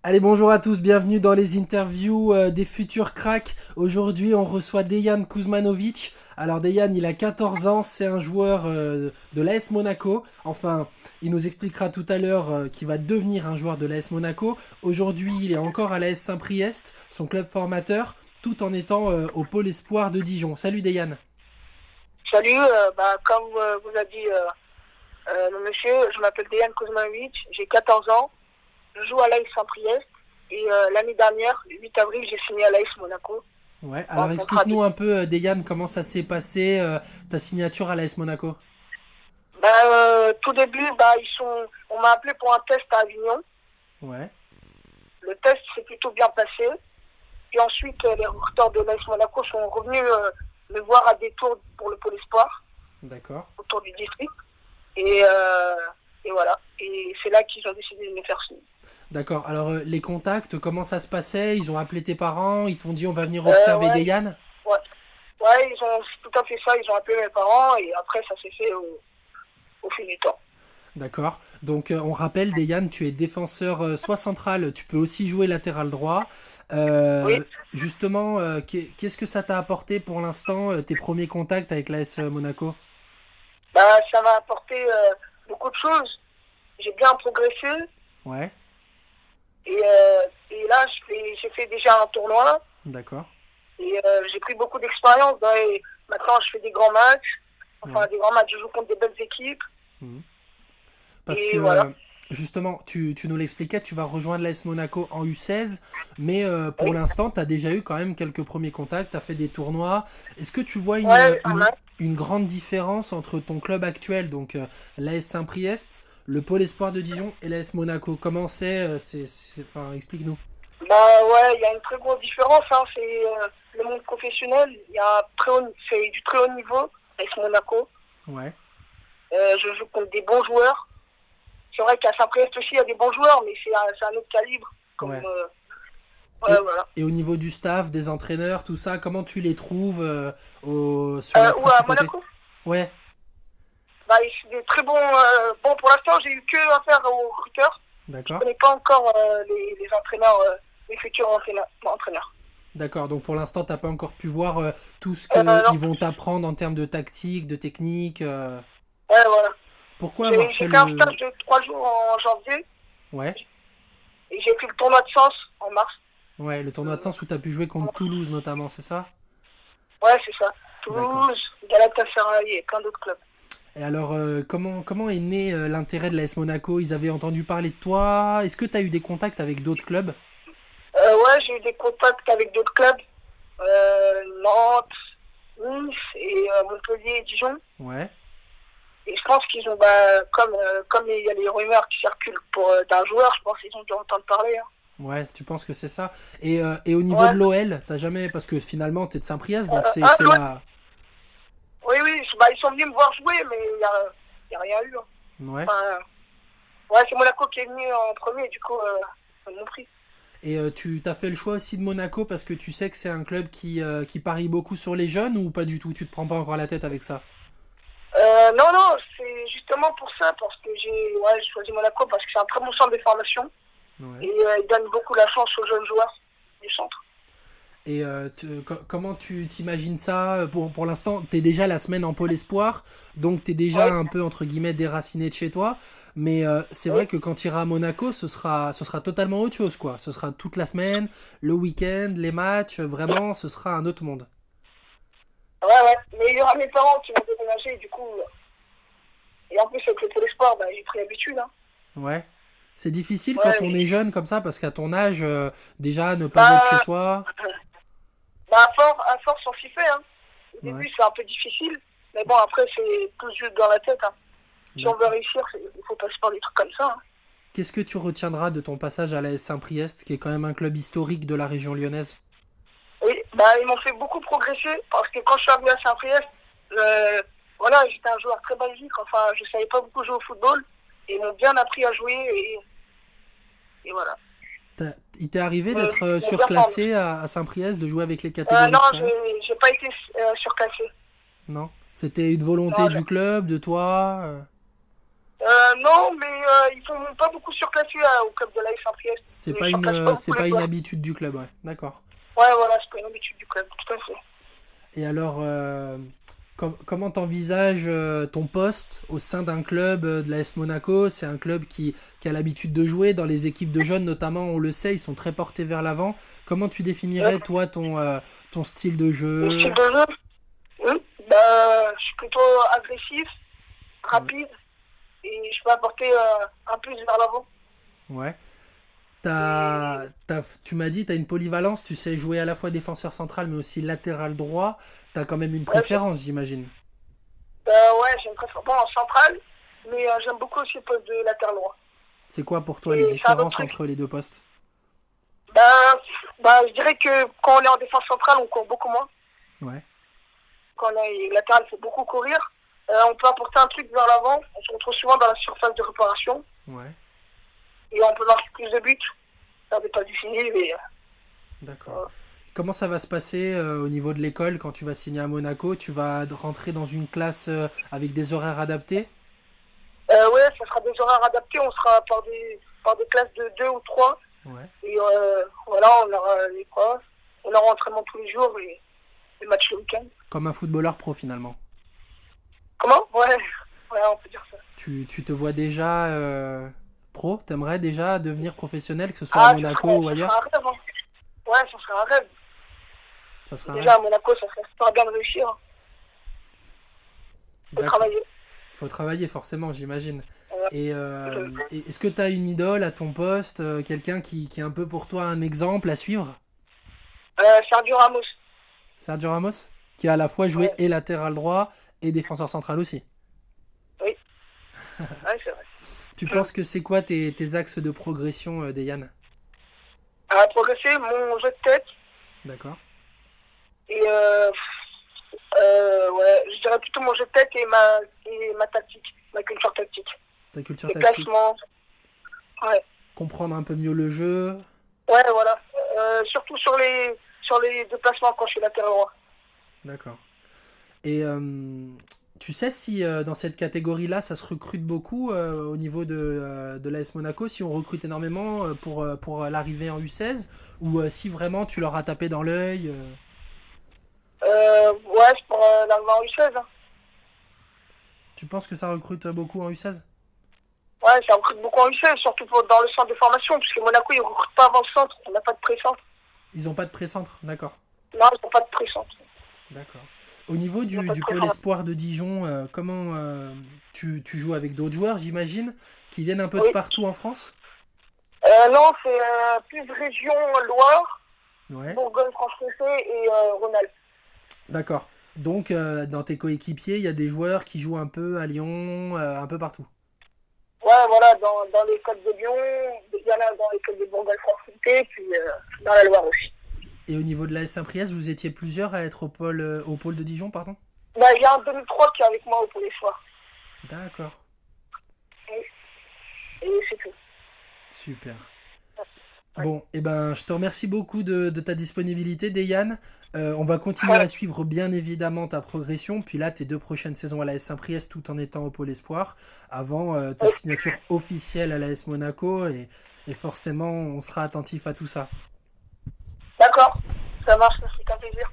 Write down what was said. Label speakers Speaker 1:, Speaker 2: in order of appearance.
Speaker 1: Allez, bonjour à tous, bienvenue dans les interviews des futurs cracks. Aujourd'hui, on reçoit Dejan Kuzmanovic. Alors, Dejan, il a 14 ans, c'est un joueur de l'AS Monaco. Enfin, il nous expliquera tout à l'heure qu'il va devenir un joueur de l'AS Monaco. Aujourd'hui, il est encore à l'AS Saint-Priest, son club formateur, tout en étant au pôle espoir de Dijon. Salut Dejan.
Speaker 2: Salut, comme vous a dit le monsieur, je m'appelle Dejan Kuzmanovic, j'ai 14 ans, je joue à l'AS Saint-Priest et l'année dernière, le 8 avril, j'ai signé à l'AS Monaco
Speaker 1: Ouais,
Speaker 2: en
Speaker 1: alors
Speaker 2: contrat de...
Speaker 1: explique-nous un peu, Dejan, comment ça s'est passé, ta signature à l'AS Monaco.
Speaker 2: Tout début, on m'a appelé pour un test à Avignon.
Speaker 1: Ouais,
Speaker 2: Le test s'est plutôt bien passé. Puis ensuite, les recruteurs de l'AS Monaco sont revenus me voir à des tours pour le pôle espoir,
Speaker 1: d'accord.
Speaker 2: autour du district. Et, euh, et voilà. Et c'est là qu'ils ont décidé de me faire signer.
Speaker 1: D'accord. Alors, les contacts, comment ça se passait? Ils ont appelé tes parents, ils t'ont dit on va venir
Speaker 2: Euh,
Speaker 1: observer
Speaker 2: ouais,
Speaker 1: Dejan?
Speaker 2: ouais. Ouais, ils ont tout à fait ça. Ils ont appelé mes parents et après, ça s'est fait au fil du temps.
Speaker 1: D'accord. Donc, on rappelle, Dejan, tu es défenseur soit central, tu peux aussi jouer latéral droit.
Speaker 2: Oui,
Speaker 1: Justement, qu'est-ce que ça t'a apporté pour l'instant, tes premiers contacts avec l'AS Monaco?
Speaker 2: ça m'a apporté beaucoup de choses. J'ai bien progressé
Speaker 1: Ouais,
Speaker 2: et là, j'ai fait déjà un tournoi
Speaker 1: d'accord.
Speaker 2: et j'ai pris beaucoup d'expérience. Maintenant, je fais des grands matchs. Enfin,
Speaker 1: Ouais.
Speaker 2: des grands matchs, je joue contre des belles équipes
Speaker 1: Mhm. Parce que
Speaker 2: et voilà.
Speaker 1: justement, tu nous l'expliquais, tu vas rejoindre l'AS Monaco en U16, mais pour
Speaker 2: Oui,
Speaker 1: l'instant, tu as déjà eu quand même quelques premiers contacts, tu as fait des tournois. Est-ce que tu vois
Speaker 2: ouais, pas mal.
Speaker 1: une grande différence entre ton club actuel, donc l'AS Saint-Priest, le pôle espoir de Dijon et l'AS Monaco? Comment enfin, explique-nous.
Speaker 2: Ouais, il y a une très grosse différence. Hein. C'est le monde professionnel. Il y a c'est du très haut niveau avec Monaco.
Speaker 1: Ouais.
Speaker 2: Je joue contre des bons joueurs. C'est vrai qu'à Saint-Priest aussi, il y a des bons joueurs, mais c'est un autre calibre.
Speaker 1: Ouais.
Speaker 2: Ouais, voilà.
Speaker 1: Et au niveau du staff, des entraîneurs, tout ça, comment tu les trouves sur la
Speaker 2: Ou à
Speaker 1: principauté?
Speaker 2: Monaco,
Speaker 1: Ouais,
Speaker 2: c'est des très bons. Bon, pour l'instant, j'ai eu que affaire aux recruteurs. Je
Speaker 1: d'accord.
Speaker 2: connais pas encore les entraîneurs, les futurs entraîneurs.
Speaker 1: D'accord, donc pour l'instant, t'as pas encore pu voir tout ce qu'ils
Speaker 2: Non,
Speaker 1: vont t'apprendre en termes de tactique, de technique.
Speaker 2: ouais, voilà.
Speaker 1: Pourquoi avoir fait
Speaker 2: J'ai fait un
Speaker 1: le...
Speaker 2: stage de 3 jours en janvier
Speaker 1: Ouais,
Speaker 2: et j'ai fait le tournoi de Sens en mars.
Speaker 1: ouais, le tournoi de
Speaker 2: Euh,
Speaker 1: sens où t'as pu jouer contre Toulouse notamment, c'est ça?
Speaker 2: Ouais, c'est ça.
Speaker 1: D'accord.
Speaker 2: Toulouse, Galatasaray et plein d'autres clubs.
Speaker 1: Et alors, comment est né l'intérêt de l'AS Monaco? Ils avaient entendu parler de toi? Est-ce que t'as eu des contacts avec d'autres clubs?
Speaker 2: Ouais, j'ai eu des contacts avec d'autres clubs, Nantes, Nice et Montpellier et Dijon.
Speaker 1: Ouais,
Speaker 2: Et je pense qu'ils ont, comme il y a les rumeurs qui circulent d'un joueur, je pense qu'ils ont dû entendre parler. Hein.
Speaker 1: ouais, tu penses que c'est ça? Et au niveau de
Speaker 2: Ouais.
Speaker 1: l'OL, t'as jamais... Parce que finalement, t'es de Saint-Priest, donc c'est
Speaker 2: Ouais.
Speaker 1: la...
Speaker 2: Oui, oui, ils sont venus me voir jouer, mais y a rien eu. Hein.
Speaker 1: Ouais.
Speaker 2: Enfin, ouais, c'est Monaco qui est venu en premier, du coup, ils m'ont pris.
Speaker 1: Et tu t'as fait le choix aussi de Monaco parce que tu sais que c'est un club qui parie beaucoup sur les jeunes ou pas du tout? Tu te prends pas encore la tête avec ça?
Speaker 2: Non, non, c'est justement pour ça, parce que j'ai choisi Monaco parce que c'est un très bon centre de formation et
Speaker 1: Ouais.
Speaker 2: il donne beaucoup la chance aux jeunes joueurs du centre.
Speaker 1: Et comment tu t'imagines ça? Pour l'instant, t'es déjà la semaine en pôle espoir, donc t'es déjà
Speaker 2: Oui,
Speaker 1: un peu entre guillemets déraciné de chez toi. Mais c'est
Speaker 2: oui,
Speaker 1: vrai que quand tu iras à Monaco, ce sera totalement autre chose, quoi. Ce sera toute la semaine, le week-end, les matchs, vraiment, ce sera un autre monde.
Speaker 2: ouais. Mais il y aura mes parents qui vont déménager, du coup, et en plus avec le Pôle Espoir, j'ai pris l'habitude. Hein.
Speaker 1: Ouais. C'est difficile
Speaker 2: Ouais,
Speaker 1: quand on est jeune comme ça, parce qu'à ton âge, déjà, ne pas être chez
Speaker 2: bah,
Speaker 1: soi.
Speaker 2: à force, on s'y fait. Hein. Au
Speaker 1: Ouais,
Speaker 2: début, c'est un peu difficile, mais bon, après, c'est tout juste dans la tête. Hein. Si on veut
Speaker 1: d'accord.
Speaker 2: réussir, il faut passer par des trucs comme ça. Hein.
Speaker 1: Qu'est-ce que tu retiendras de ton passage à l'AS Saint-Priest, qui est quand même un club historique de la région lyonnaise?
Speaker 2: Oui, ils m'ont fait beaucoup progresser parce que quand je suis arrivé à Saint-Priest, voilà, j'étais un joueur très basique. Enfin, je savais pas beaucoup jouer au football et ils m'ont bien appris à jouer et voilà.
Speaker 1: Il t'est arrivé d'être
Speaker 2: Ils m'ont bien formé.
Speaker 1: surclassé à Saint-Priest, de jouer avec les catégories
Speaker 2: Non,
Speaker 1: supérieures?
Speaker 2: j'ai pas été surclassé.
Speaker 1: Non. C'était une volonté
Speaker 2: Non,
Speaker 1: du club, de toi?
Speaker 2: Non, mais ils sont pas beaucoup surclassés au club de l'AS Saint-Priest.
Speaker 1: C'est
Speaker 2: Ils
Speaker 1: pas
Speaker 2: surclassent
Speaker 1: une,
Speaker 2: pas
Speaker 1: c'est
Speaker 2: beaucoup
Speaker 1: pas
Speaker 2: les
Speaker 1: une
Speaker 2: joueurs.
Speaker 1: habitude du club, ouais. D'accord.
Speaker 2: Ouais, voilà, c'est pas une habitude du club, tout à fait.
Speaker 1: Et alors, comment t'envisages ton poste au sein d'un club de l'AS Monaco? C'est un club qui a l'habitude de jouer dans les équipes de jeunes, notamment, on le sait, ils sont très portés vers l'avant. Comment tu définirais,
Speaker 2: Ouais.
Speaker 1: toi, ton style de
Speaker 2: Le
Speaker 1: jeu?
Speaker 2: style de jeu, bah, je suis plutôt agressif,
Speaker 1: Ouais.
Speaker 2: rapide, et je peux apporter un plus vers l'avant.
Speaker 1: Ouais.
Speaker 2: Et
Speaker 1: Tu m'as dit, tu as une polyvalence, tu sais jouer à la fois défenseur central, mais aussi latéral droit. Tu as quand même une
Speaker 2: ouais,
Speaker 1: préférence, j'imagine.
Speaker 2: ouais, j'ai une préférence bon, en centrale, mais j'aime beaucoup aussi le poste de latéral droit.
Speaker 1: C'est quoi pour toi les
Speaker 2: Et c'est un autre
Speaker 1: différences
Speaker 2: truc.
Speaker 1: entre les deux postes?
Speaker 2: Bah, je dirais que quand on est en défense centrale, on court beaucoup moins.
Speaker 1: Ouais.
Speaker 2: Quand on est latéral, il faut beaucoup courir. On peut apporter un truc vers l'avant. On se retrouve souvent dans la surface de réparation.
Speaker 1: Ouais.
Speaker 2: Et on peut marquer plus de buts. Faire des passes décisives. Et,
Speaker 1: D'accord. Comment ça va se passer au niveau de l'école quand tu vas signer à Monaco? Tu vas rentrer dans une classe avec des horaires adaptés?
Speaker 2: ouais, ça sera des horaires adaptés. On sera par des classes de 2 ou 3.
Speaker 1: Ouais.
Speaker 2: Et voilà, on aura les profs. On aura entraînement tous les jours et les matchs le week-end.
Speaker 1: Comme un footballeur pro finalement.
Speaker 2: Comment? Ouais, on peut dire ça.
Speaker 1: Tu te vois déjà pro? T'aimerais déjà devenir professionnel, que ce soit à Monaco ou
Speaker 2: ça
Speaker 1: ailleurs?
Speaker 2: serait un rêve. Hein. Ouais, ça serait un rêve.
Speaker 1: Ça sera un
Speaker 2: Déjà,
Speaker 1: rêve.
Speaker 2: à Monaco, ça serait super bien de réussir. Hein. De
Speaker 1: D'accord.
Speaker 2: travailler.
Speaker 1: Faut travailler forcément, j'imagine.
Speaker 2: Euh,
Speaker 1: Et est-ce que tu as une idole à ton poste, quelqu'un qui est un peu pour toi un exemple à suivre?
Speaker 2: Sergio Ramos.
Speaker 1: Sergio Ramos, qui a à la fois joué
Speaker 2: Ouais,
Speaker 1: et latéral droit et défenseur central aussi.
Speaker 2: oui. Ouais, c'est vrai.
Speaker 1: Tu penses que c'est quoi tes axes de progression, Deyan?
Speaker 2: À progresser, mon jeu de tête
Speaker 1: D'accord.
Speaker 2: et ouais, je dirais plutôt mon jeu de tête et ma tactique, ma culture tactique.
Speaker 1: Ta culture
Speaker 2: Les
Speaker 1: tactique.
Speaker 2: placements. Ouais,
Speaker 1: Comprendre un peu mieux le jeu.
Speaker 2: ouais, voilà. Surtout sur les déplacements quand je suis latéral droit.
Speaker 1: D'accord. Et tu sais si dans cette catégorie-là, ça se recrute beaucoup au niveau de l'AS Monaco, si on recrute énormément pour l'arrivée en U16, ou si vraiment tu leur as tapé dans l'œil
Speaker 2: Ouais, c'est pour l'arrivée en U16. Hein.
Speaker 1: Tu penses que ça recrute beaucoup en U16?
Speaker 2: Ouais, ça recrute beaucoup en U16, surtout dans le centre de formation, puisque Monaco, ils ne recrutent pas avant le centre. On n'a pas de pré-centre.
Speaker 1: Ils n'ont pas de pré-centre, d'accord.
Speaker 2: Non, ils n'ont pas de pré-centre.
Speaker 1: D'accord. Au niveau
Speaker 2: Ils n'ont pas de
Speaker 1: du pôle
Speaker 2: pré-centre.
Speaker 1: espoir de Dijon, comment tu joues avec d'autres joueurs, j'imagine, qui viennent un peu de
Speaker 2: Oui.
Speaker 1: partout en France?
Speaker 2: Non, c'est plus région Loire,
Speaker 1: Ouais.
Speaker 2: Bourgogne-Franche-Comté et Rhône-Alpes.
Speaker 1: D'accord. Donc, dans tes coéquipiers, il y a des joueurs qui jouent un peu à Lyon, un peu partout.
Speaker 2: Ouais, voilà, dans les côtes de Lyon, il y en a dans les côtes de Bourgogne-Franche-Comté, puis dans la Loire aussi.
Speaker 1: Et au niveau de l'AS Saint-Priest, vous étiez plusieurs à être au pôle de Dijon, pardon?
Speaker 2: Bah, il y a un 2003 qui est avec moi au Pôle Espoir.
Speaker 1: D'accord.
Speaker 2: Et c'est tout.
Speaker 1: Super.
Speaker 2: Ouais.
Speaker 1: Bon, eh ben, je te remercie beaucoup de ta disponibilité, Deyan. On va continuer à suivre bien évidemment ta progression, puis là tes 2 prochaines saisons à l'AS Saint-Priest tout en étant au Pôle Espoir, avant ta signature officielle à l'AS Monaco, et forcément on sera attentif à tout ça.
Speaker 2: D'accord, ça marche, ça fait un plaisir.